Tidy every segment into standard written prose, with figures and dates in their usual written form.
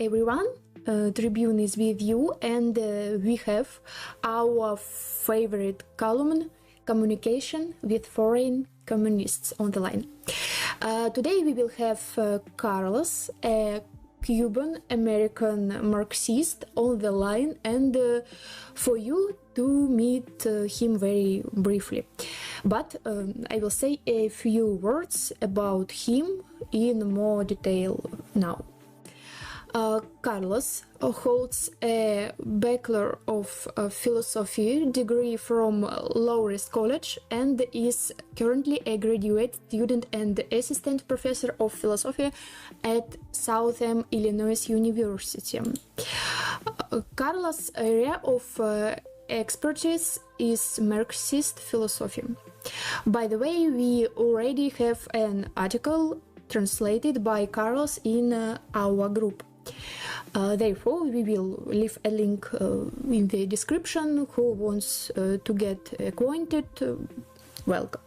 everyone. Tribune is with you, and we have our favorite column, Communication with Foreign Communists, on the line. Today we will have Carlos, a Cuban American Marxist, on the line, and for you to meet him very briefly. But I will say a few words about him in more detail now. Carlos holds a Bachelor of Philosophy degree from Loras College and is currently a graduate student and assistant professor of philosophy at Southern Illinois University. Carlos' area of expertise is Marxist philosophy. By the way, we already have an article translated by Carlos in our group. Therefore, we will leave a link in the description. Who wants to get acquainted, welcome.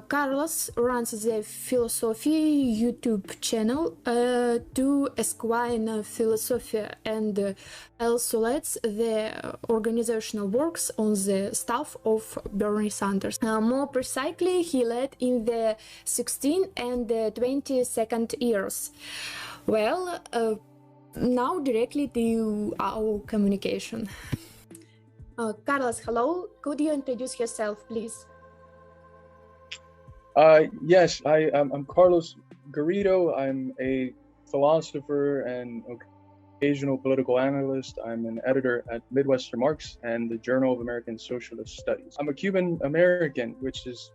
Carlos runs the Philosophy YouTube channel to Esquire Philosophy and also leads the organizational works on the staff of Bernie Sanders. More precisely, he led in the 16th and 22nd years. Well, now directly to our communication. Carlos, hello. Could you introduce yourself, please? Yes, I'm Carlos Garrido. I'm a philosopher and occasional political analyst. I'm an editor at Midwestern Marx and the Journal of American Socialist Studies. I'm a Cuban American, which is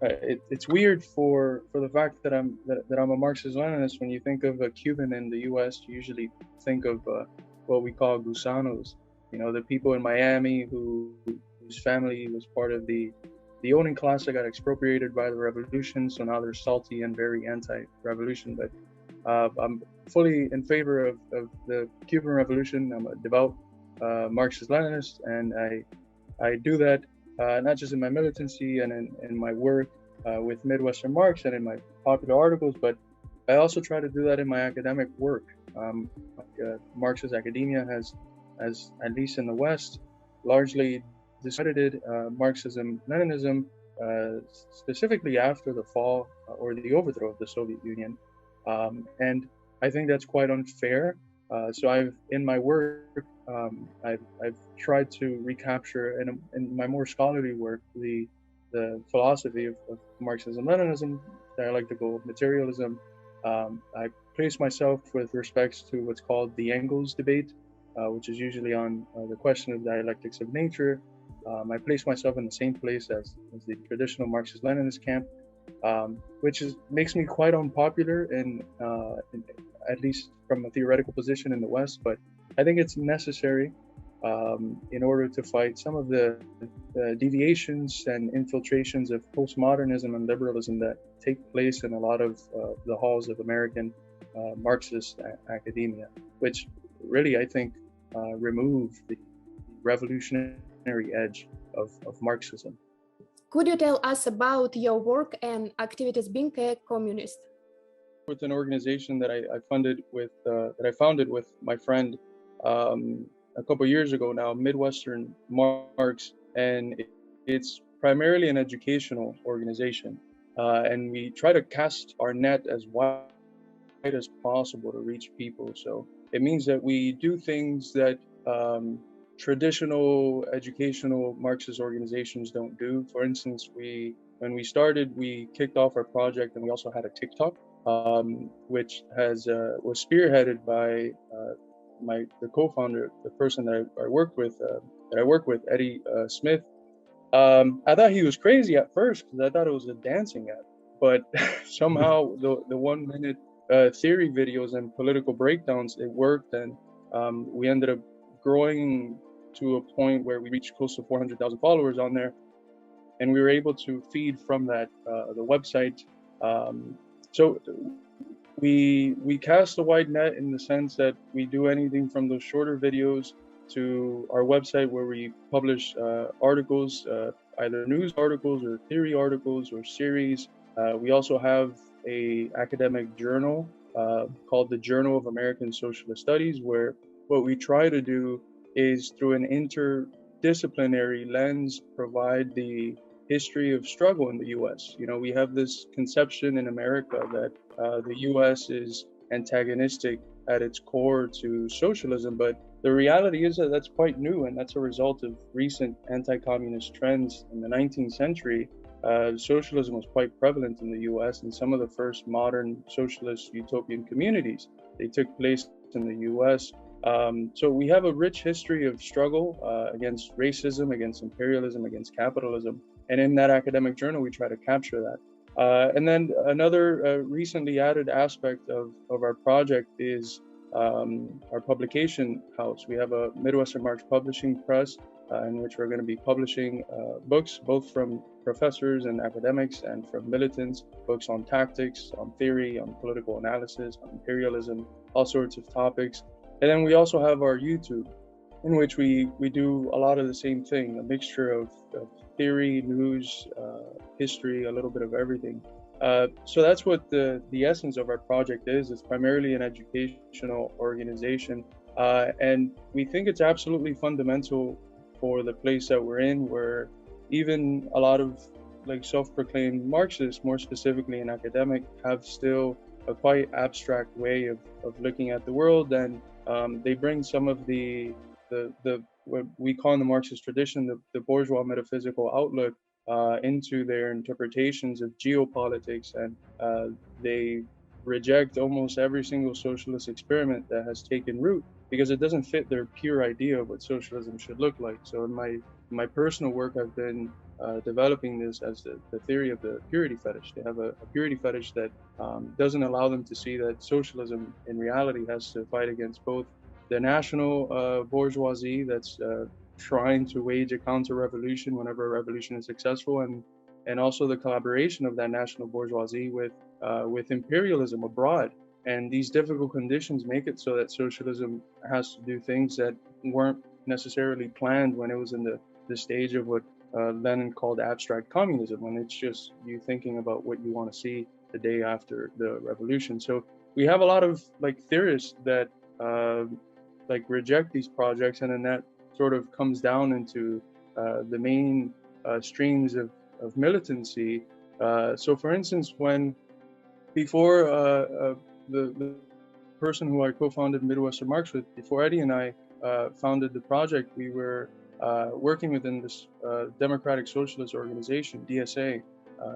it's weird for the fact that I'm a Marxist-Leninist. When you think of a Cuban in the U.S., you usually think of what we call gusanos. You know, the people in Miami whose family was part of the owning class that got expropriated by the revolution, so now they're salty and very anti-revolution. But I'm fully in favor of the Cuban Revolution. I'm a devout Marxist-Leninist, and I do that not just in my militancy and in my work with Midwestern Marx and in my popular articles, but I also try to do that in my academic work. Marxist academia has, at least in the West, largely discredited Marxism-Leninism, specifically after the fall or the overthrow of the Soviet Union. And I think that's quite unfair. So in my work, I've tried to recapture in my more scholarly work the philosophy of Marxism-Leninism, dialectical materialism. I place myself with respects to what's called the Engels debate, which is usually on the question of dialectics of nature. I place myself in the same place as the traditional Marxist-Leninist camp, which makes me quite unpopular in at least from a theoretical position in the West, but I think it's necessary in order to fight some of the deviations and infiltrations of postmodernism and liberalism that take place in a lot of the halls of American Marxist academia, which really, I think, remove the revolutionary edge of Marxism. Could you tell us about your work and activities being a communist? With an organization that I founded with my friend a couple years ago now, Midwestern Marx, and it's primarily an educational organization, and we try to cast our net as wide as possible to reach people. So it means that we do things that traditional educational Marxist organizations don't do. For instance, when we started, we kicked off our project, and we also had a TikTok, which was spearheaded by the co-founder, the person that I work with, Eddie Smith. I thought he was crazy at first because I thought it was a dancing app, but somehow the 1 minute theory videos and political breakdowns, it worked, and we ended up growing to a point where we reached close to 400,000 followers on there, and we were able to feed from that the website. So we cast a wide net in the sense that we do anything from those shorter videos to our website where we publish articles, either news articles or theory articles or series. We also have a academic journal called the Journal of American Socialist Studies, where what we try to do is, through an interdisciplinary lens, provide the history of struggle in the U.S. You know, we have this conception in America that the U.S. is antagonistic at its core to socialism, but the reality is that that's quite new, and that's a result of recent anti-communist trends. In the 19th century, socialism was quite prevalent in the U.S., and some of the first modern socialist utopian communities, they took place in the U.S. So we have a rich history of struggle against racism, against imperialism, against capitalism, and in that academic journal, we try to capture that. And then another recently added aspect of our project is our publication house. We have a Midwestern Marx publishing press in which we're going to be publishing books, both from professors and academics and from militants, books on tactics, on theory, on political analysis, on imperialism, all sorts of topics. And then we also have our YouTube, in which we do a lot of the same thing, a mixture of theory, news, history, a little bit of everything. So that's what the essence of our project is. It's primarily an educational organization. And we think it's absolutely fundamental for the place that we're in, where even a lot of like self-proclaimed Marxists, more specifically an academic, have still a quite abstract way of looking at the world. And they bring some of the what we call in the Marxist tradition, the bourgeois metaphysical outlook into their interpretations of geopolitics, and they reject almost every single socialist experiment that has taken root because it doesn't fit their pure idea of what socialism should look like. So in my personal work, I've been developing this as the theory of the purity fetish. They have a purity fetish that doesn't allow them to see that socialism in reality has to fight against both the national bourgeoisie that's trying to wage a counter-revolution whenever a revolution is successful, and also the collaboration of that national bourgeoisie with imperialism abroad. And these difficult conditions make it so that socialism has to do things that weren't necessarily planned when it was in the stage of what Lenin called abstract communism, when it's just you thinking about what you want to see the day after the revolution. So we have a lot of like theorists that like reject these projects, and then that sort of comes down into the main streams of militancy. So for instance, when before the person who I co-founded Midwestern Marx with, before Eddie and I founded the project, we were working within this Democratic Socialist Organization, DSA.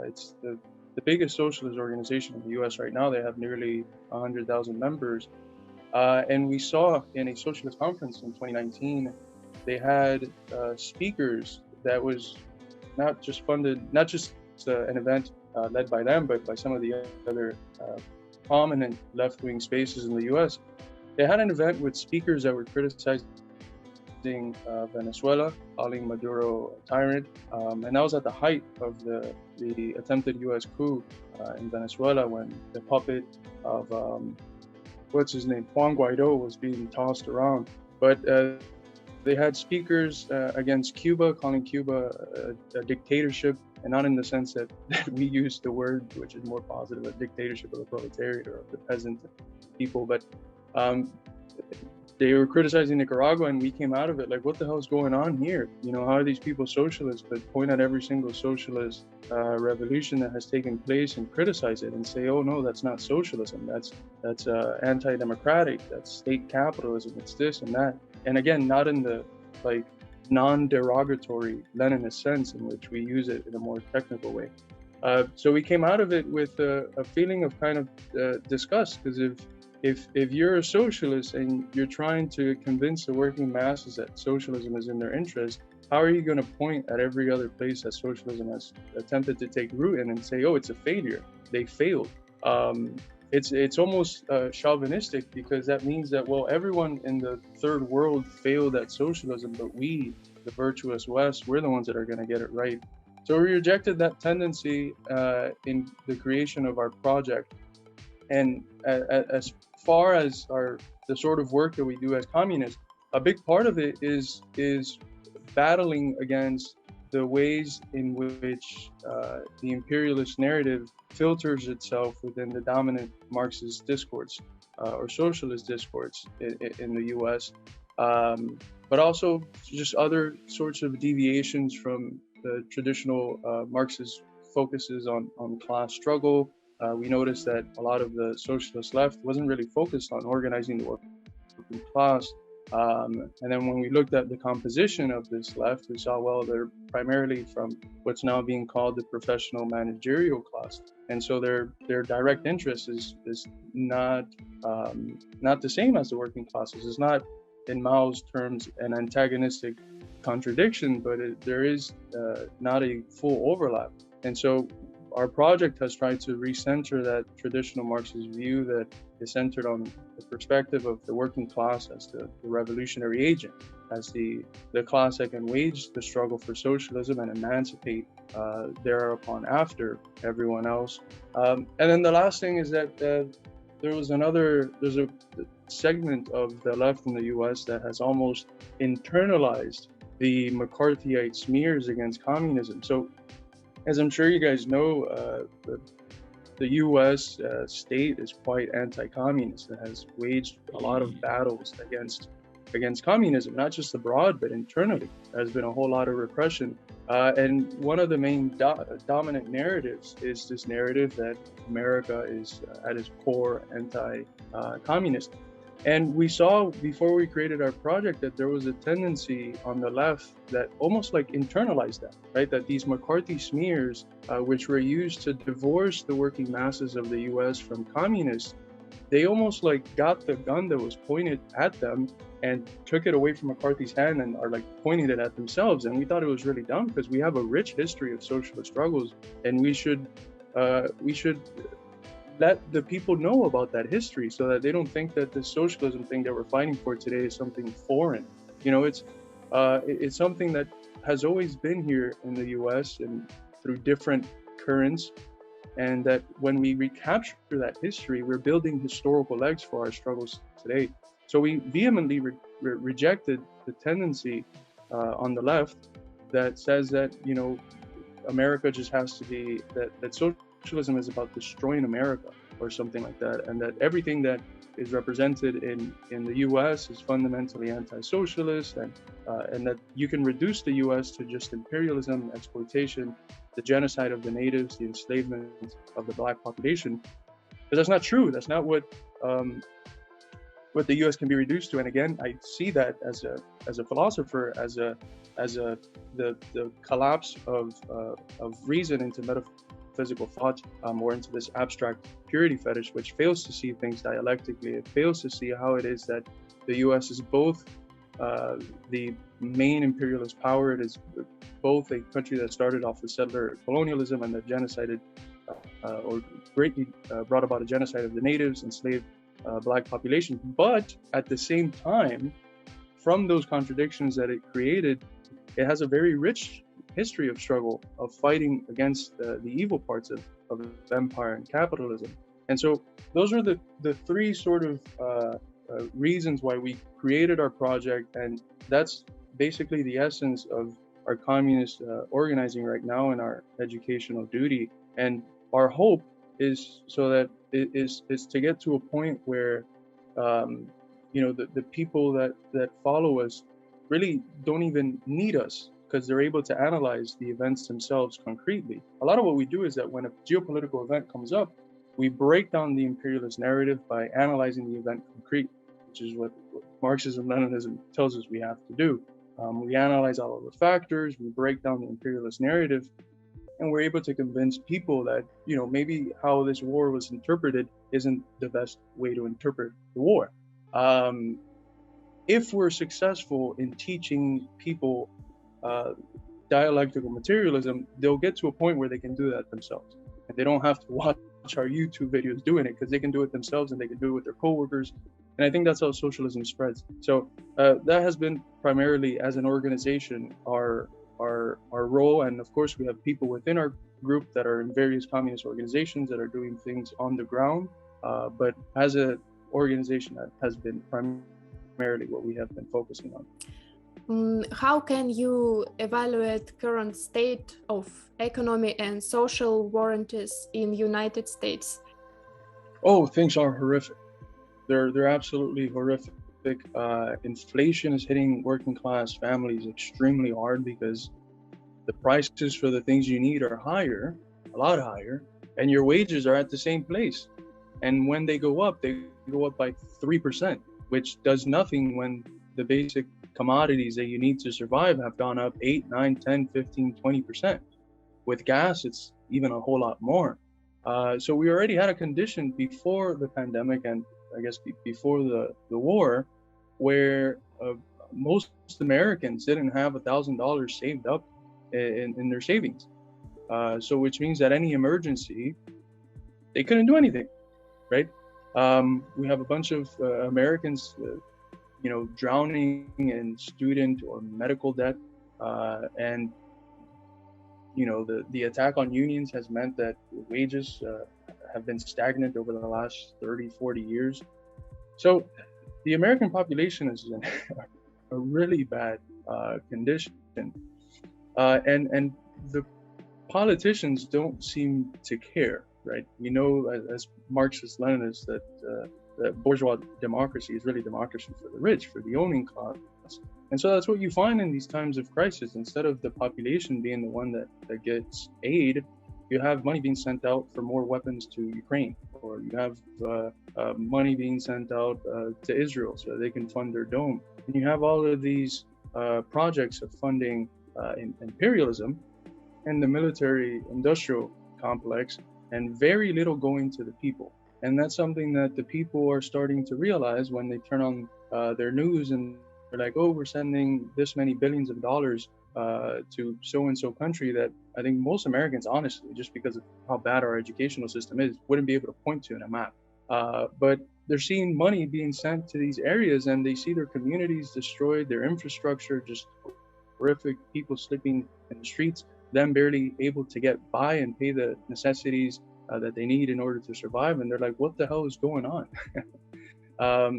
It's the biggest socialist organization in the US right now. They have nearly 100,000 members. And we saw in a socialist conference in 2019, they had speakers that was not just an event led by them, but by some of the other prominent left-wing spaces in the US. They had an event with speakers that were criticizing Venezuela, calling Maduro a tyrant, and that was at the height of the attempted US coup in Venezuela, when the puppet of what's his name, Juan Guaido, was being tossed around. But they had speakers against Cuba, calling Cuba a dictatorship, and not in the sense that we use the word, which is more positive, a dictatorship of the proletariat or of the peasant people, but they were criticizing Nicaragua, and we came out of it like, what the hell is going on here? You know, how are these people socialists? But point at every single socialist revolution that has taken place and criticize it and say, oh no, that's not socialism. That's anti-democratic. That's state capitalism. It's this and that. And again, not in the like non-derogatory Leninist sense in which we use it in a more technical way. So we came out of it with a feeling of kind of disgust, because if you're a socialist and you're trying to convince the working masses that socialism is in their interest, how are you going to point at every other place that socialism has attempted to take root in and say, oh, it's a failure, they failed? It's almost chauvinistic, because that means that, well, everyone in the third world failed at socialism, but we, the virtuous West, we're the ones that are going to get it right. So we rejected that tendency in the creation of our project. And as far as the sort of work that we do as communists, a big part of it is battling against the ways in which the imperialist narrative filters itself within the dominant Marxist discourse or socialist discourse in the US, but also just other sorts of deviations from the traditional Marxist focuses on class struggle. We noticed that a lot of the socialist left wasn't really focused on organizing the working class. And then when we looked at the composition of this left, we saw, well, they're primarily from what's now being called the professional managerial class. And so their direct interest is not the same as the working classes. It's not, in Mao's terms, an antagonistic contradiction, but there is not a full overlap. And so our project has tried to recenter that traditional Marxist view that is centered on the perspective of the working class as the revolutionary agent, as the class that can wage the struggle for socialism and emancipate thereupon after everyone else. And then the last thing is that there's a segment of the left in the US that has almost internalized the McCarthyite smears against communism. So, as I'm sure you guys know, the US state is quite anti-communist. It has waged a lot of battles against communism, not just abroad, but internally. There's been a whole lot of repression. And one of the main dominant narratives is this narrative that America is at its core anti-communist. And we saw before we created our project that there was a tendency on the left that almost like internalized that, right? That these McCarthy smears, which were used to divorce the working masses of the US from communists, they almost like got the gun that was pointed at them and took it away from McCarthy's hand and are like pointing it at themselves. And we thought it was really dumb because we have a rich history of socialist struggles, and we should let the people know about that history so that they don't think that the socialism thing that we're fighting for today is something foreign. You know, it's something that has always been here in the US and through different currents, and that when we recapture that history, we're building historical legs for our struggles today. So we vehemently rejected the tendency on the left that says that, you know, America just has to be, that socialism is about destroying America or something like that, and that everything that is represented in the US is fundamentally anti-socialist, and that you can reduce the US to just imperialism, exploitation, the genocide of the natives, the enslavement of the black population. But that's not true. That's not what the US can be reduced to. And again, I see that as a philosopher, as the collapse of reason into metaphysical thought, or into this abstract purity fetish, which fails to see things dialectically. It fails to see how it is that the US is both the main imperialist power. It is both a country that started off with settler colonialism and that genocided or greatly brought about a genocide of the natives, enslaved black population. But at the same time, from those contradictions that it created, it has a very rich history of struggle, of fighting against the evil parts of empire and capitalism. And so those are the three sort of reasons why we created our project, and that's basically the essence of our communist organizing right now and our educational duty. And our hope is so that it is to get to a point where you know, the people that follow us really don't even need us, because they're able to analyze the events themselves concretely. A lot of what we do is that when a geopolitical event comes up, we break down the imperialist narrative by analyzing the event concrete, which is what Marxism-Leninism tells us we have to do. We analyze all of the factors, we break down the imperialist narrative, and we're able to convince people that, you know, maybe how this war was interpreted isn't the best way to interpret the war. If we're successful in teaching people dialectical materialism, they'll get to a point where they can do that themselves. And they don't have to watch our YouTube videos doing it, because they can do it themselves and they can do it with their coworkers. And I think that's how socialism spreads. So that has been primarily, as an organization, our role. And of course, we have people within our group that are in various communist organizations that are doing things on the ground. But as an organization, that has been primarily what we have been focusing on. How can you evaluate current state of economy and social warranties in United States? Oh, things are horrific. They're absolutely horrific. Inflation is hitting working class families extremely hard because the prices for the things you need are higher, a lot higher, and your wages are at the same place. And when they go up by 3%, which does nothing when the basic commodities that you need to survive have gone up 8, 9, 10, 15, 20%. With gas, it's even a whole lot more. So we already had a condition before the pandemic, and I guess before the war, where most Americans didn't have $1,000 saved up in their savings. So which means that any emergency, they couldn't do anything, right? We have a bunch of Americans, drowning in student or medical debt, and the attack on unions has meant that wages have been stagnant over the last 30, 40 years. So the American population is in a really bad condition. And the politicians don't seem to care, right? We know as Marxist Leninists that bourgeois democracy is really democracy for the rich, for the owning class. And so that's what you find in these times of crisis. Instead of the population being the one that gets aid, you have money being sent out for more weapons to Ukraine, or you have money being sent out to Israel so they can fund their dome. And you have all of these projects of funding imperialism and the military industrial complex, and very little going to the people. And that's something that the people are starting to realize when they turn on their news and they're like, oh, we're sending this many billions of dollars to so-and-so country, that I think most Americans, honestly, just because of how bad our educational system is, wouldn't be able to point to in a map. But they're seeing money being sent to these areas, and they see their communities destroyed, their infrastructure just horrific, people sleeping in the streets, them barely able to get by and pay the necessities that they need in order to survive. And they're like, what the hell is going on?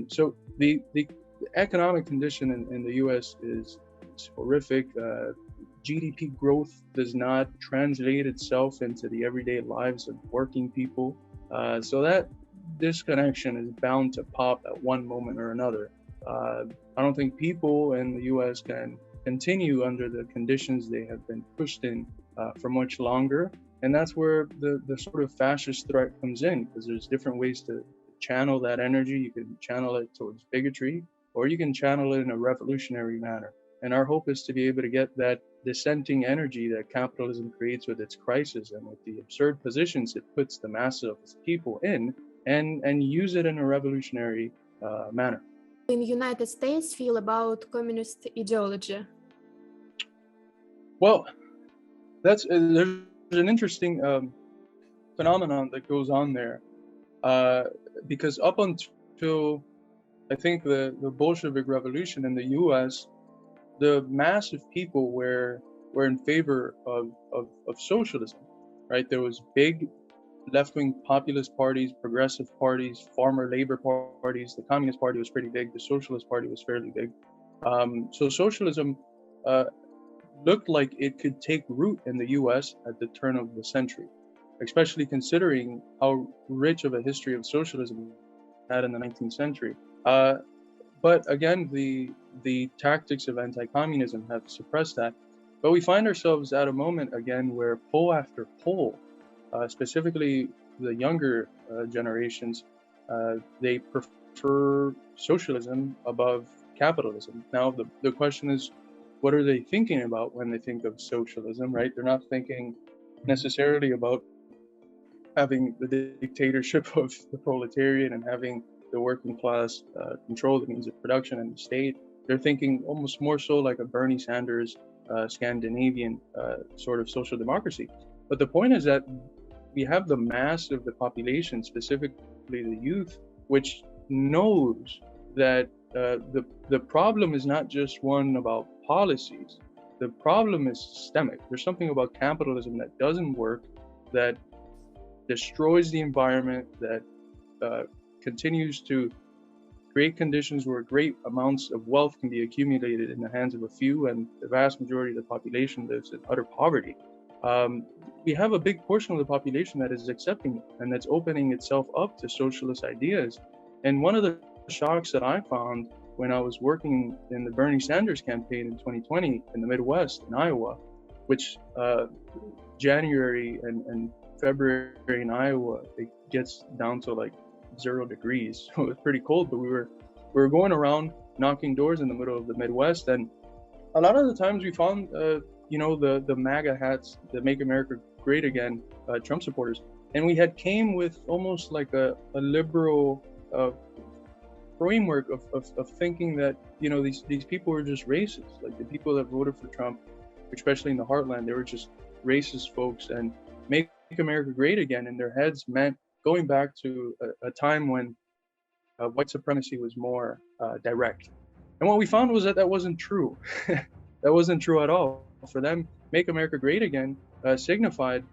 So the economic condition in the US is horrific. GDP growth does not translate itself into the everyday lives of working people. So that disconnection is bound to pop at one moment or another. I don't think people in the US can continue under the conditions they have been pushed in for much longer. And that's where the sort of fascist threat comes in, because there's different ways to channel that energy. You can channel it towards bigotry, or you can channel it in a revolutionary manner. And our hope is to be able to get that dissenting energy that capitalism creates with its crisis and with the absurd positions it puts the masses of its people in, and use it in a revolutionary manner. In the United States, feel about communist ideology? Well, there's an interesting phenomenon that goes on there, because up until I think the Bolshevik Revolution in the U.S., the mass of people were in favor of socialism, right? There was big left-wing populist parties, progressive parties, farmer labor parties. The Communist Party was pretty big. The Socialist Party was fairly big. So socialism looked like it could take root in the U.S. at the turn of the century, especially considering how rich of a history of socialism we had in the 19th century. But again, the tactics of anti-communism have suppressed that. But we find ourselves at a moment again where poll after poll, specifically the younger generations, they prefer socialism above capitalism. Now, the question is, what are they thinking about when they think of socialism, right? They're not thinking necessarily about having the dictatorship of the proletariat and having the working class control the means of production and the state. They're thinking almost more so like a Bernie Sanders Scandinavian sort of social democracy. But the point is that we have the mass of the population, specifically the youth, which knows that the problem is not just one about policies. The problem is systemic. There's something about capitalism that doesn't work, that destroys the environment, that continues to create conditions where great amounts of wealth can be accumulated in the hands of a few, and the vast majority of the population lives in utter poverty. We have a big portion of the population that is accepting it and that's opening itself up to socialist ideas. And one of the shocks that I found when I was working in the Bernie Sanders campaign in 2020 in the Midwest, in Iowa, which January and February in Iowa, it gets down to like 0 degrees. So it's pretty cold, but we were going around knocking doors in the middle of the Midwest. And a lot of the times we found, the MAGA hats, the Make America Great Again, Trump supporters. And we had came with almost like a liberal framework of thinking that, these people were just racist. Like the people that voted for Trump, especially in the heartland, they were just racist folks, and Make America Great Again in their heads meant going back to a time when white supremacy was more direct. And what we found was that wasn't true. That wasn't true at all. For them, Make America Great Again signified,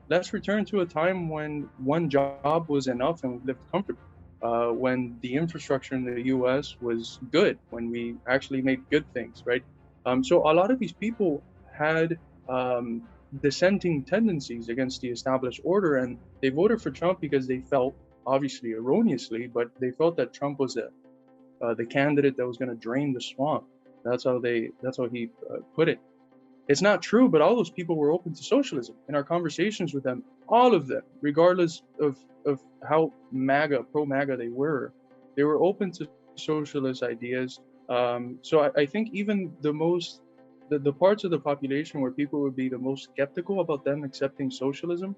let's return to a time when one job was enough and we lived comfortably. When the infrastructure in the U.S. was good, when we actually made good things, right? So a lot of these people had dissenting tendencies against the established order, and they voted for Trump because they felt, obviously erroneously, but they felt that Trump was the candidate that was going to drain the swamp. That's how he put it. It's not true, but all those people were open to socialism. In our conversations with them, all of them, regardless of how pro-MAGA they were open to socialist ideas. So I think even the parts of the population where people would be the most skeptical about them accepting socialism,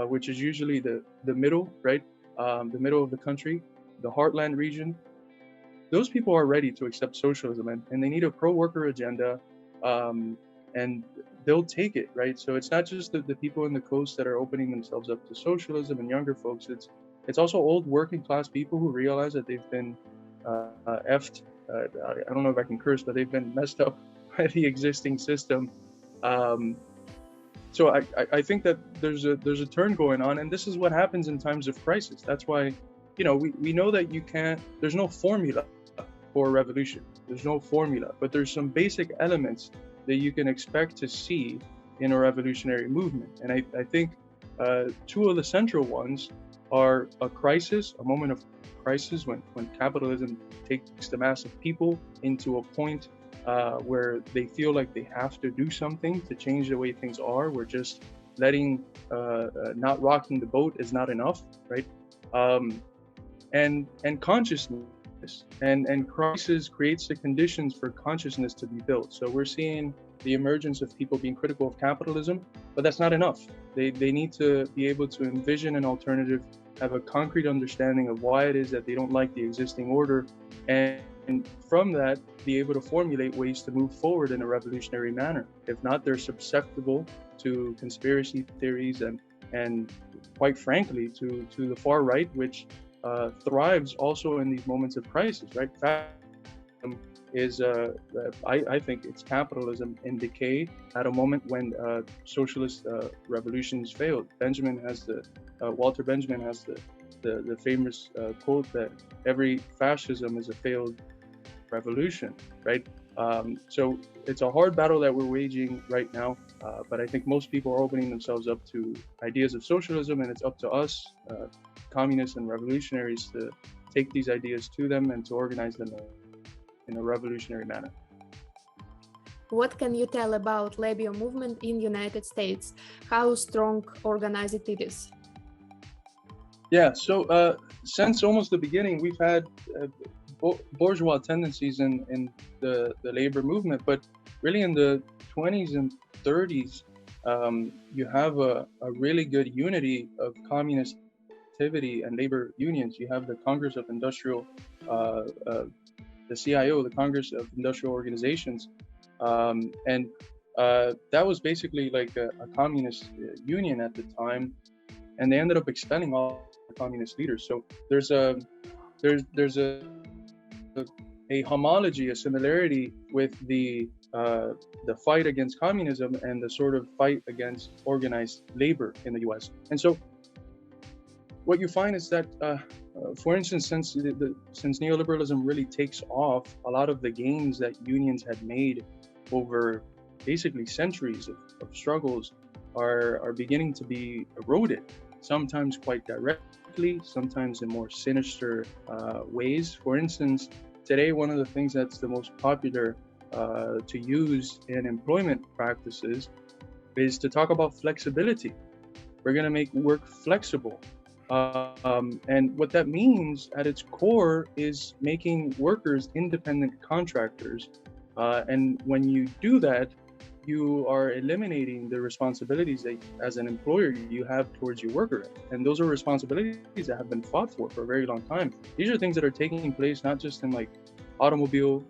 which is usually the middle, right? The middle of the country, the heartland region, those people are ready to accept socialism, and they need a pro-worker agenda, and they'll take it, right? So it's not just the people in the coast that are opening themselves up to socialism and younger folks. It's also old working class people who realize that they've been effed. I don't know if I can curse, but they've been messed up by the existing system. So I think that there's a turn going on, and this is what happens in times of crisis. That's why, we know that there's no formula for a revolution. There's no formula, but there's some basic elements that you can expect to see in a revolutionary movement. And I think two of the central ones are a crisis, a moment of crisis when capitalism takes the mass of people into a point where they feel like they have to do something to change the way things are. We're just letting, not rocking the boat is not enough, right? And consciousness and crisis creates the conditions for consciousness to be built. So we're seeing the emergence of people being critical of capitalism, but that's not enough. They need to be able to envision an alternative, have a concrete understanding of why it is that they don't like the existing order, and from that, be able to formulate ways to move forward in a revolutionary manner. If not, they're susceptible to conspiracy theories and quite frankly, to the far right, which thrives also in these moments of crisis, right? Is I think it's capitalism in decay at a moment when socialist revolutions failed. Walter Benjamin has the famous quote that every fascism is a failed revolution, right? So it's a hard battle that we're waging right now, but I think most people are opening themselves up to ideas of socialism, and it's up to us, communists and revolutionaries, to take these ideas to them and to organize them in a revolutionary manner. What can you tell about labor movement in United States? How strong organized it is? Yeah, so since almost the beginning, we've had bourgeois tendencies in the labor movement, but really in the 20s and 30s, you have a really good unity of communist activity and labor unions. You have the Congress of Industrial, the CIO, the Congress of Industrial Organizations, and that was basically like a communist union at the time, and they ended up expelling all the communist leaders. So there's a homology, a similarity with the fight against communism and the sort of fight against organized labor in the U.S. And so what you find is that for instance, since neoliberalism really takes off, a lot of the gains that unions had made over basically centuries of struggles are beginning to be eroded, sometimes quite directly, sometimes in more sinister ways. For instance, today, one of the things that's the most popular to use in employment practices is to talk about flexibility. We're going to make work flexible. And what that means at its core is making workers independent contractors. And when you do that, you are eliminating the responsibilities that, as an employer, you have towards your worker. And those are responsibilities that have been fought for a very long time. These are things that are taking place not just in like automobile,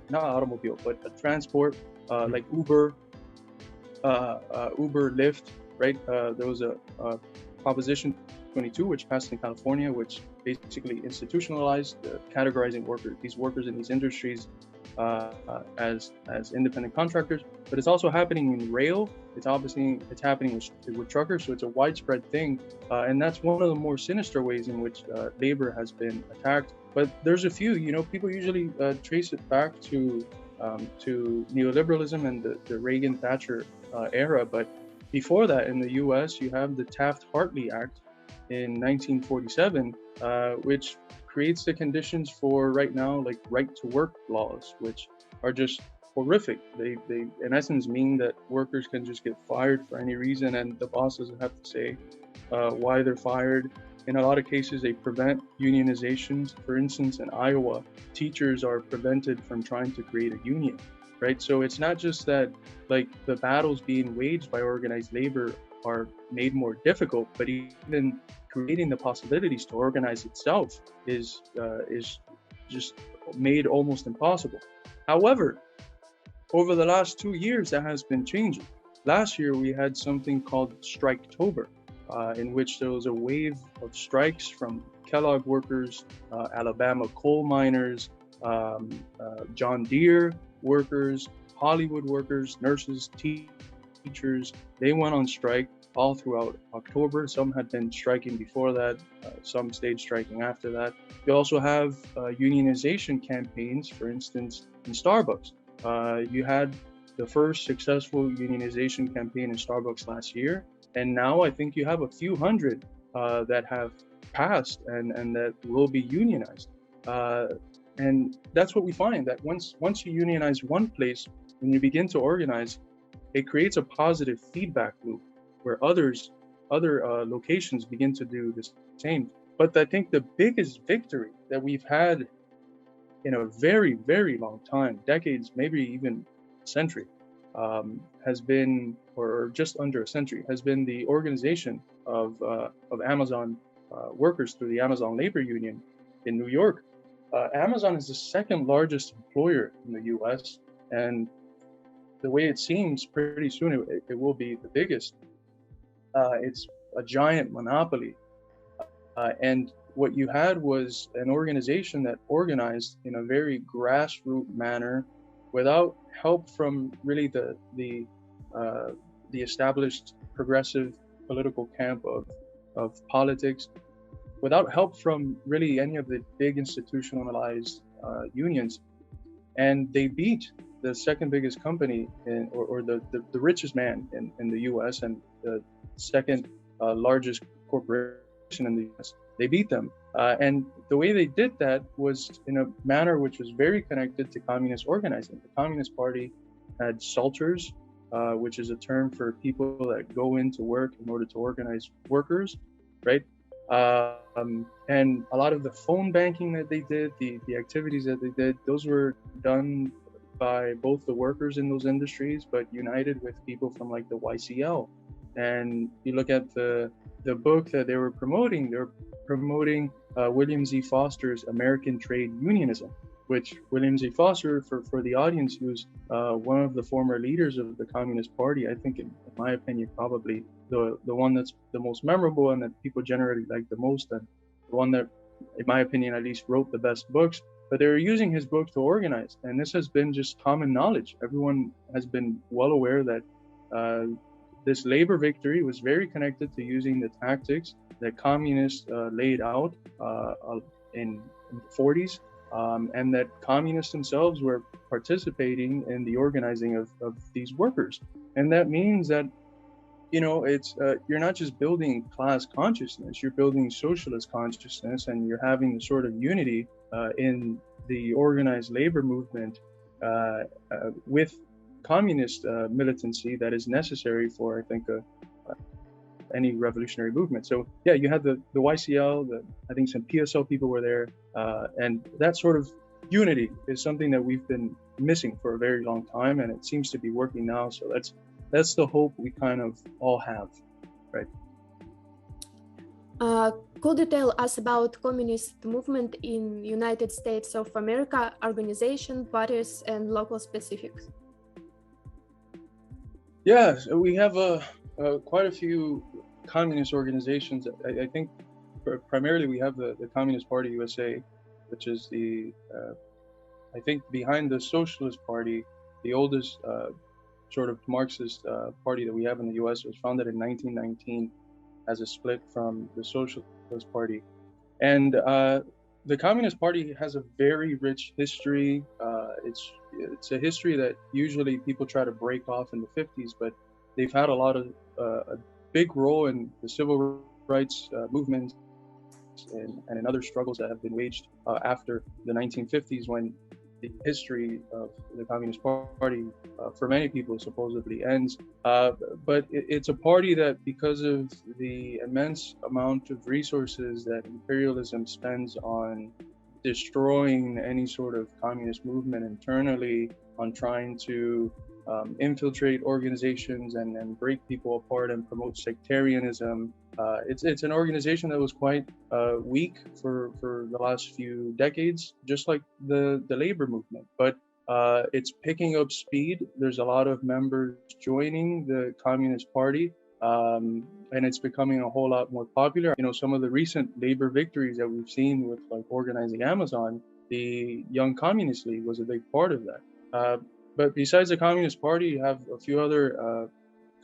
not automobile, but transport, like Uber, Lyft, right? There was a Proposition 22, which passed in California, which basically institutionalized categorizing these workers in these industries as independent contractors. But it's also happening in rail. It's happening with truckers. So it's a widespread thing, and that's one of the more sinister ways in which labor has been attacked. But there's a few. People usually trace it back to neoliberalism and the Reagan-Thatcher era. But before that, in the U.S., you have the Taft-Hartley Act in 1947, which creates the conditions for right now, like right-to-work laws, which are just horrific. They in essence mean that workers can just get fired for any reason, and the boss doesn't have to say why they're fired. In a lot of cases, they prevent unionizations. For instance, in Iowa, teachers are prevented from trying to create a union, right? So it's not just that like the battles being waged by organized labor are made more difficult, but even creating the possibilities to organize itself is just made almost impossible. However, over the last 2 years, that has been changing. Last year, we had something called Striketober, in which there was a wave of strikes from Kellogg workers, Alabama coal miners, John Deere workers, Hollywood workers, nurses, teachers. They went on strike all throughout October. Some had been striking before that, some stayed striking after that. You also have unionization campaigns, for instance, in Starbucks. You had the first successful unionization campaign in Starbucks last year, and now I think you have a few hundred that have passed and that will be unionized. And that's what we find, that once you unionize one place, when you begin to organize, it creates a positive feedback loop where other locations begin to do the same. But I think the biggest victory that we've had in a very, very long time, decades, maybe even a century, has been, or just under a century, has been the organization of Amazon workers through the Amazon Labor Union in New York. Amazon is the second largest employer in the U.S., and the way it seems, pretty soon it will be the biggest. It's a giant monopoly. And what you had was an organization that organized in a very grassroots manner, without help from really the established progressive political camp of politics, without help from really any of the big institutionalized unions. And they beat the second biggest company or the richest man in the US and the second largest corporation in the US. They beat them. And the way they did that was in a manner which was very connected to communist organizing. The Communist Party had salters, which is a term for people that go into work in order to organize workers, right? And a lot of the phone banking that they did, the activities that they did, those were done by both the workers in those industries, but united with people from like the YCL. And you look at the book that they were promoting, William Z. Foster's American Trade Unionism, which William Z. Foster, for the audience, who's one of the former leaders of the Communist Party, I think, in my opinion, probably the one that's the most memorable and that people generally like the most, and the one that, in my opinion, at least wrote the best books. But they were using his book to organize, and this has been just common knowledge. Everyone has been well aware that this labor victory was very connected to using the tactics that communists laid out in the 40s, and that communists themselves were participating in the organizing of these workers. And that means that, it's you're not just building class consciousness, you're building socialist consciousness, and you're having the sort of unity in the organized labor movement with communist militancy that is necessary for, I think, any revolutionary movement. So yeah, you had the YCL, I think some PSL people were there, and that sort of unity is something that we've been missing for a very long time, and it seems to be working now. So that's the hope we kind of all have, right? Could you tell us about communist movement in United States of America, organization, parties, and local specifics? Yeah, so we have quite a few communist organizations. I think primarily we have the Communist Party USA, which is I think behind the Socialist Party, the oldest sort of Marxist party that we have in the US. Was founded in 1919 as a split from the Socialist Party. And the Communist Party has a very rich history. It's a history that usually people try to break off in the 50s, but they've had a lot of a big role in the civil rights movement and in other struggles that have been waged after the 1950s, when the history of the Communist Party for many people supposedly ends. But it's a party that, because of the immense amount of resources that imperialism spends on destroying any sort of communist movement internally, on trying to infiltrate organizations and break people apart and promote sectarianism. It's an organization that was quite weak for the last few decades, just like the labor movement. But it's picking up speed. There's a lot of members joining the Communist Party, and it's becoming a whole lot more popular. Some of the recent labor victories that we've seen with, like, organizing Amazon, the Young Communist League was a big part of that. But besides the Communist Party, you have a few other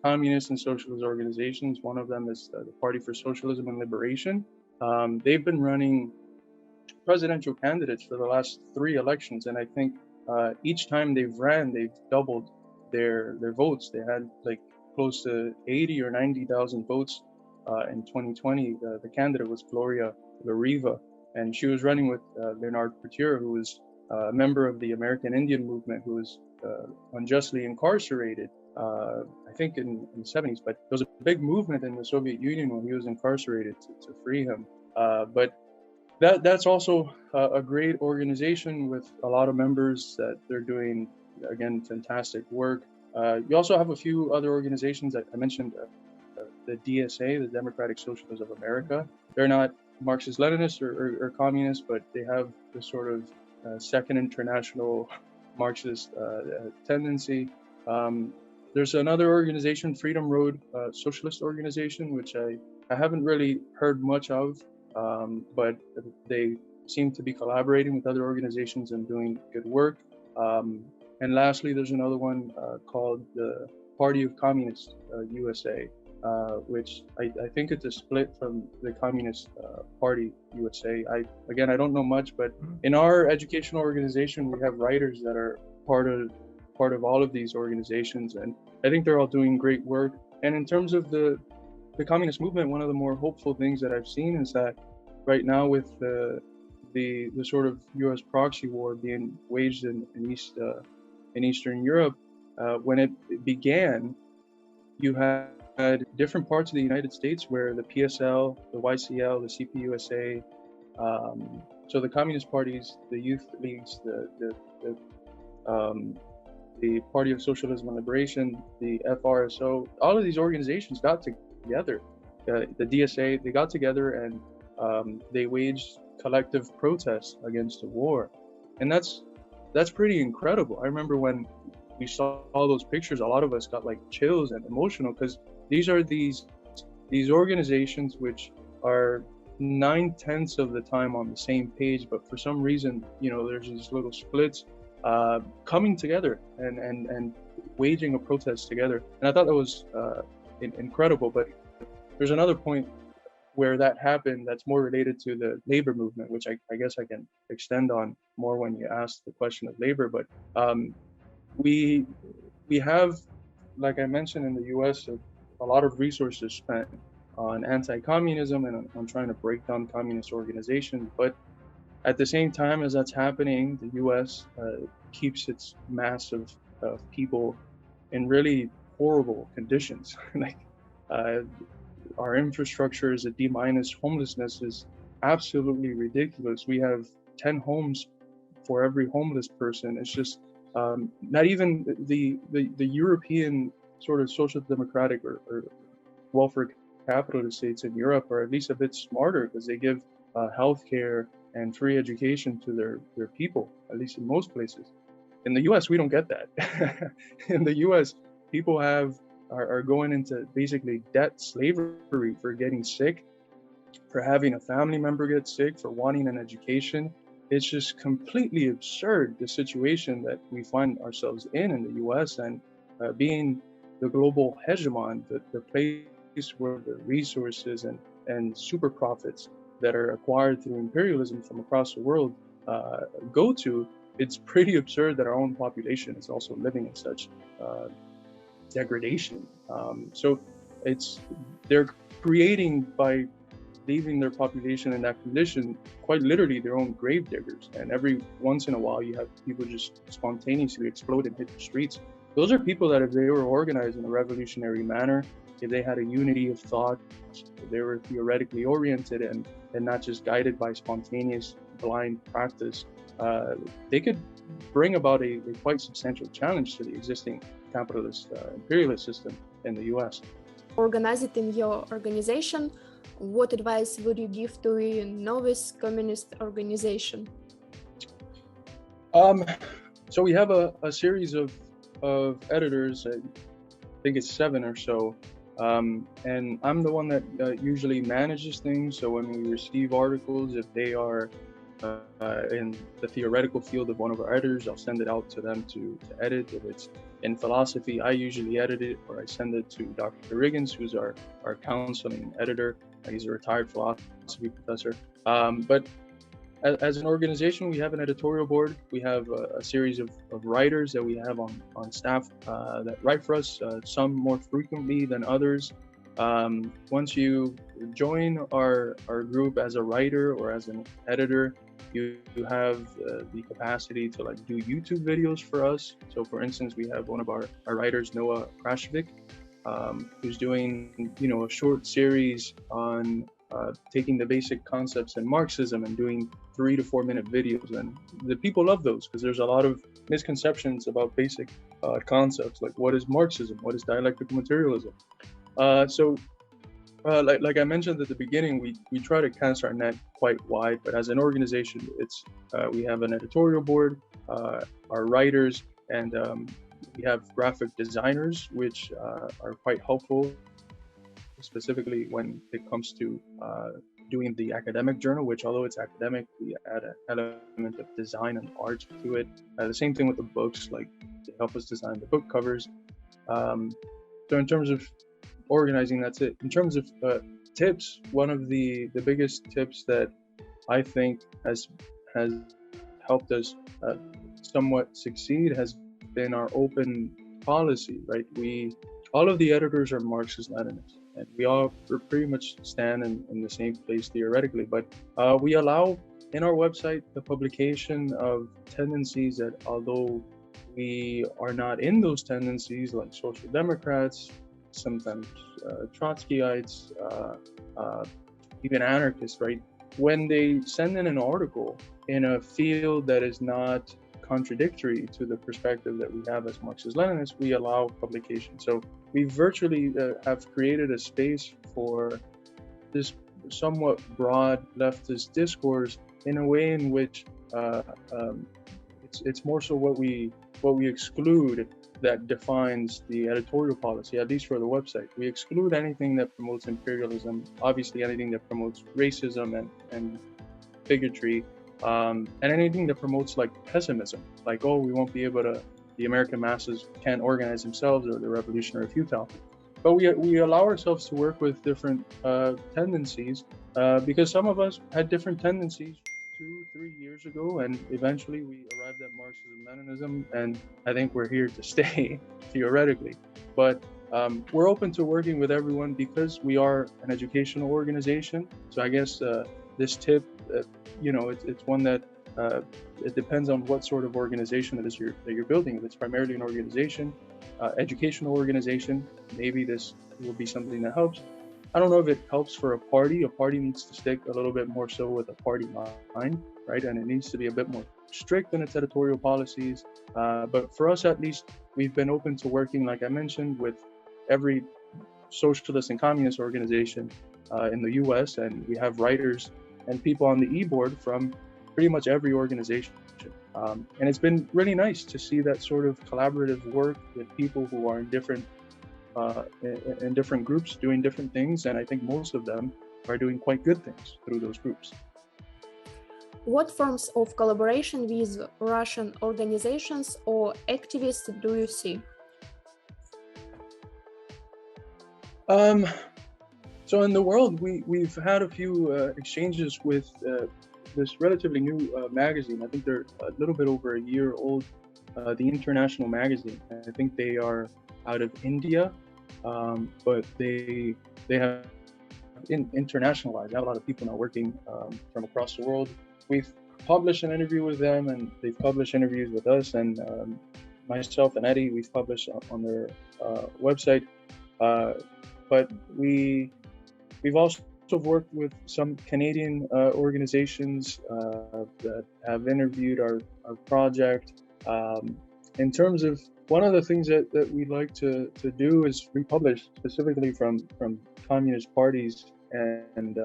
communist and socialist organizations. One of them is the Party for Socialism and Liberation. They've been running presidential candidates for the last 3 elections, and I think each time they've doubled their votes. They had like close to 80 or 90,000 votes in 2020. The candidate was Gloria Lariva, and she was running with Bernard Couture, who was a member of the American Indian movement, who was unjustly incarcerated, I think in the 70s. But there was a big movement in the Soviet Union when he was incarcerated to free him. But that's also a great organization with a lot of members that they're doing, again, fantastic work. You also have a few other organizations that I mentioned, the DSA, the Democratic Socialists of America. They're not Marxist-Leninists or communists, but they have this sort of Second International Marxist tendency. There's another organization, Freedom Road Socialist Organization, which I haven't really heard much of, but they seem to be collaborating with other organizations and doing good work. And lastly, there's another one called the Party of Communists USA, which I think it's a split from the Communist Party USA. I don't know much, but in our educational organization, we have writers that are part of all of these organizations, and I think they're all doing great work. And in terms of the communist movement, one of the more hopeful things that I've seen is that right now, with the sort of U.S. proxy war being waged in Eastern Europe, when it began, you had different parts of the United States where the PSL, the YCL, the CPUSA, so the communist parties, the youth leagues, the Party of Socialism and Liberation, the FRSO, all of these organizations got together. The DSA, they got together and they waged collective protests against the war, and that's pretty incredible. I remember when we saw all those pictures, a lot of us got like chills and emotional, because these are these organizations which are 9/10 of the time on the same page, but for some reason, there's these little splits coming together and waging a protest together. And I thought that was incredible. But there's another point where that happened that's more related to the labor movement, which I guess I can extend on more when you ask the question of labor. But we have, like I mentioned, in the U.S., a lot of resources spent on anti-communism and on trying to break down communist organizations. But at the same time as that's happening, the U.S. Keeps its mass of people in really horrible conditions. Like our infrastructure is a D-. Homelessness is absolutely ridiculous. We have 10 homes for every homeless person. It's just not even the European sort of social democratic or welfare capitalist states in Europe are at least a bit smarter, because they give healthcare and free education to their people, at least in most places. In the US, we don't get that. In the US, people are going into basically debt slavery for getting sick, for having a family member get sick, for wanting an education. It's just completely absurd, the situation that we find ourselves in the US, and being the global hegemon, the place where the resources and super profits that are acquired through imperialism from across the world go to. It's pretty absurd that our own population is also living in such degradation. So they're creating, by leaving their population in that condition, quite literally their own grave diggers. And every once in a while, you have people just spontaneously explode and hit the streets. Those are people that, if they were organized in a revolutionary manner, if they had a unity of thought, if they were theoretically oriented and not just guided by spontaneous blind practice, they could bring about a quite substantial challenge to the existing capitalist imperialist system in the US. Organized in your organization, what advice would you give to a novice communist organization? So we have a series of editors, I think it's 7 or so, and I'm the one that usually manages things. So when we receive articles, if they are in the theoretical field of one of our editors, I'll send it out to them to edit. If it's in philosophy, I usually edit it, or I send it to Dr. Riggins, who's our counseling editor. He's a retired philosophy professor. But as an organization, we have an editorial board. We have a series of writers that we have on staff that write for us, some more frequently than others. Once you join our group as a writer or as an editor, you have the capacity to do YouTube videos for us. So for instance, we have one of our writers, Noah Krashvik, who's doing a short series on taking the basic concepts in Marxism and doing 3 to 4 minute videos. And the people love those, because there's a lot of misconceptions about basic concepts, like what is Marxism, what is dialectical materialism. Like I mentioned at the beginning, we try to cast our net quite wide, but as an organization, we have an editorial board, our writers, and we have graphic designers, which are quite helpful, specifically when it comes to doing the academic journal, which, although it's academic, we add an element of design and art to it. The same thing with the books, like to help us design the book covers. So in terms of organizing, that's it. In terms of tips, one of the biggest tips that I think has helped us somewhat succeed has been our open policy, right? All of the editors are Marxist-Leninists, and we all pretty much stand in the same place theoretically, but we allow in our website the publication of tendencies that, although we are not in those tendencies, like social democrats, sometimes Trotskyites, even anarchists, right? When they send in an article in a field that is not contradictory to the perspective that we have as Marxist-Leninists, we allow publication. So we virtually have created a space for this somewhat broad leftist discourse in a way in which it's more so what we exclude that defines the editorial policy, at least for the website. We exclude anything that promotes imperialism, obviously anything that promotes racism and bigotry, and anything that promotes pessimism, we won't be able to, the American masses can't organize themselves, or the revolutionary futile. but we allow ourselves to work with different tendencies because some of us had different tendencies 2-3 years ago, and eventually we arrived at Marxism-Leninism, and I think we're here to stay theoretically. But we're open to working with everyone because we are an educational organization. So I guess this tip, it's one that it depends on what sort of organization that you're building. If it's primarily an organization, educational organization, maybe this will be something that helps. I don't know if it helps for a party. A party needs to stick a little bit more so with a party line, right? And it needs to be a bit more strict in its editorial policies. But for us, at least, we've been open to working, like I mentioned, with every socialist and communist organization in the US. And we have writers and people on the e-board from pretty much every organization. And it's been really nice to see that sort of collaborative work with people who are in different groups doing different things, and I think most of them are doing quite good things through those groups. What forms of collaboration with Russian organizations or activists do you see? So in the world, we've had a few exchanges with this relatively new magazine. I think they're a little bit over a year old, the International Magazine. I think they are out of India, but they have internationalized. They have a lot of people now working from across the world. We've published an interview with them, and they've published interviews with us, and myself and Eddie, we've published on their website. But we've also worked with some Canadian organizations that have interviewed our project. In terms of one of the things that we'd like to do is republish specifically from communist parties and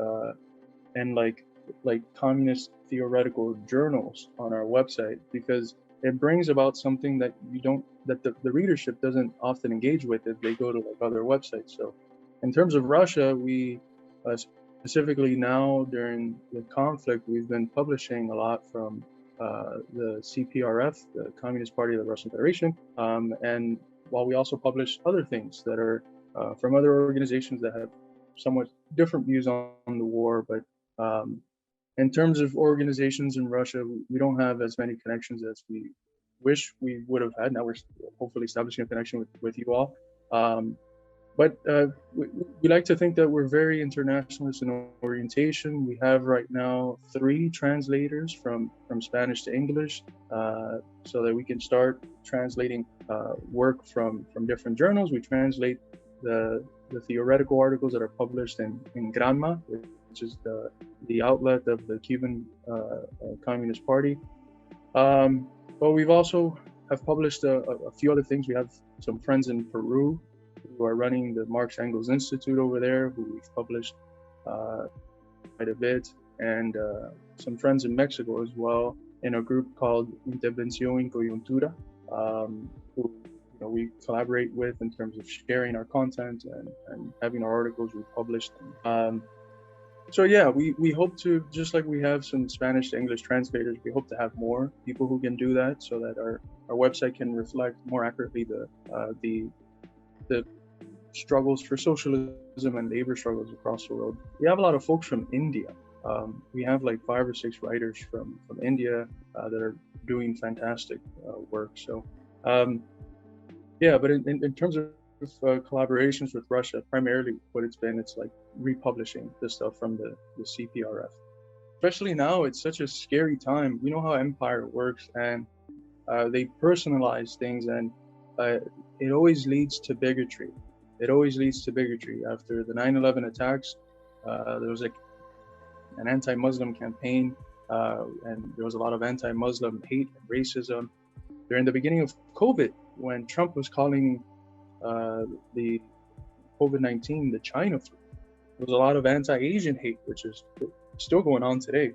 like communist theoretical journals on our website, because it brings about something that the readership doesn't often engage with if they go to like other websites. So in terms of Russia, we specifically now during the conflict, we've been publishing a lot from the CPRF, the Communist Party of the Russian Federation, and while we also publish other things that are from other organizations that have somewhat different views on the war. But in terms of organizations in Russia, we don't have as many connections as we wish we would have had. Now we're hopefully establishing a connection with you all. But we like to think that we're very internationalist in orientation. We have right now 3 translators from Spanish to English, so that we can start translating work from different journals. We translate the theoretical articles that are published in Granma, which is the outlet of the Cuban Communist Party. But we've also have published a few other things. We have some friends in Peru who are running the Marx Engels Institute over there, who we've published quite a bit, and some friends in Mexico as well, in a group called Intervención en Coyuntura, who we collaborate with in terms of sharing our content and having our articles republished. So yeah, we hope to, just like we have some Spanish to English translators, we hope to have more people who can do that, so that our website can reflect more accurately the struggles for socialism and labor struggles across the world. We have a lot of folks from India. We have like 5 or 6 writers from India that are doing fantastic work. So yeah, but in terms of collaborations with Russia, primarily what it's like republishing the stuff from the CPRF. Especially now, it's such a scary time. We know how empire works, and they personalize things, and it always leads to bigotry. It always leads to bigotry. After the 9/11 attacks, there was like an anti-Muslim campaign, and there was a lot of anti-Muslim hate and racism. During the beginning of COVID, when Trump was calling the COVID-19 the China flu, there was a lot of anti-Asian hate, which is still going on today.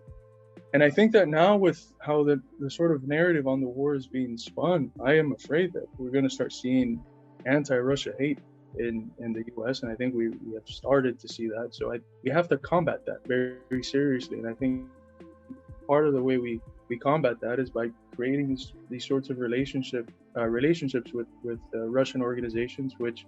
And I think that now, with how the sort of narrative on the war is being spun, I am afraid that we're going to start seeing anti-Russia hate in the US, and I think we have started to see that. So we have to combat that very, very seriously. And I think part of the way we combat that is by creating these sorts of relationships with Russian organizations, which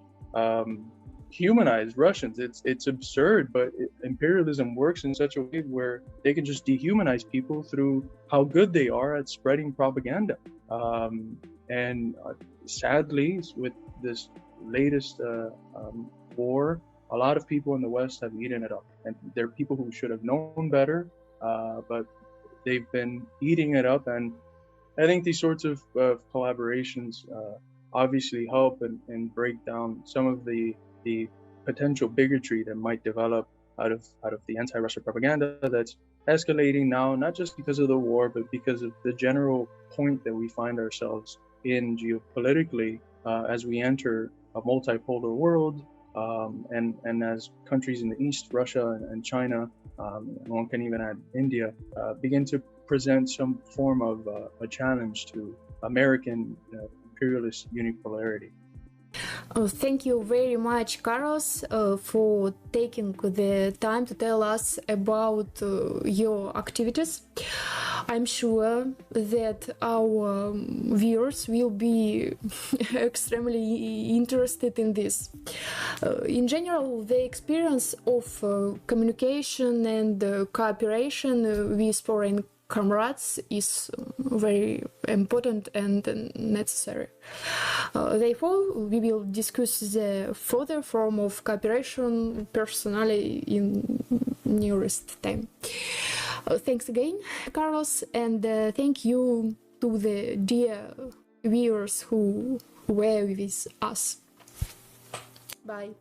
humanize Russians. It's absurd, but imperialism works in such a way where they can just dehumanize people through how good they are at spreading propaganda. And sadly, with this latest war, a lot of people in the West have eaten it up, and there are people who should have known better, but they've been eating it up. And I think these sorts of collaborations obviously help and break down some of the potential bigotry that might develop out of the anti-Russia propaganda that's escalating now, not just because of the war, but because of the general point that we find ourselves in geopolitically as we enter a multipolar world, and as countries in the East, Russia and China, and one can even add India, begin to present some form of a challenge to American imperialist unipolarity. Thank you very much, Carlos, for taking the time to tell us about your activities. I'm sure that our viewers will be extremely interested in this. In general, the experience of communication and cooperation with foreign comrades is very important and necessary. Therefore, we will discuss the further form of cooperation personally in nearest time. Thanks again, Carlos, and thank you to the dear viewers who were with us. Bye.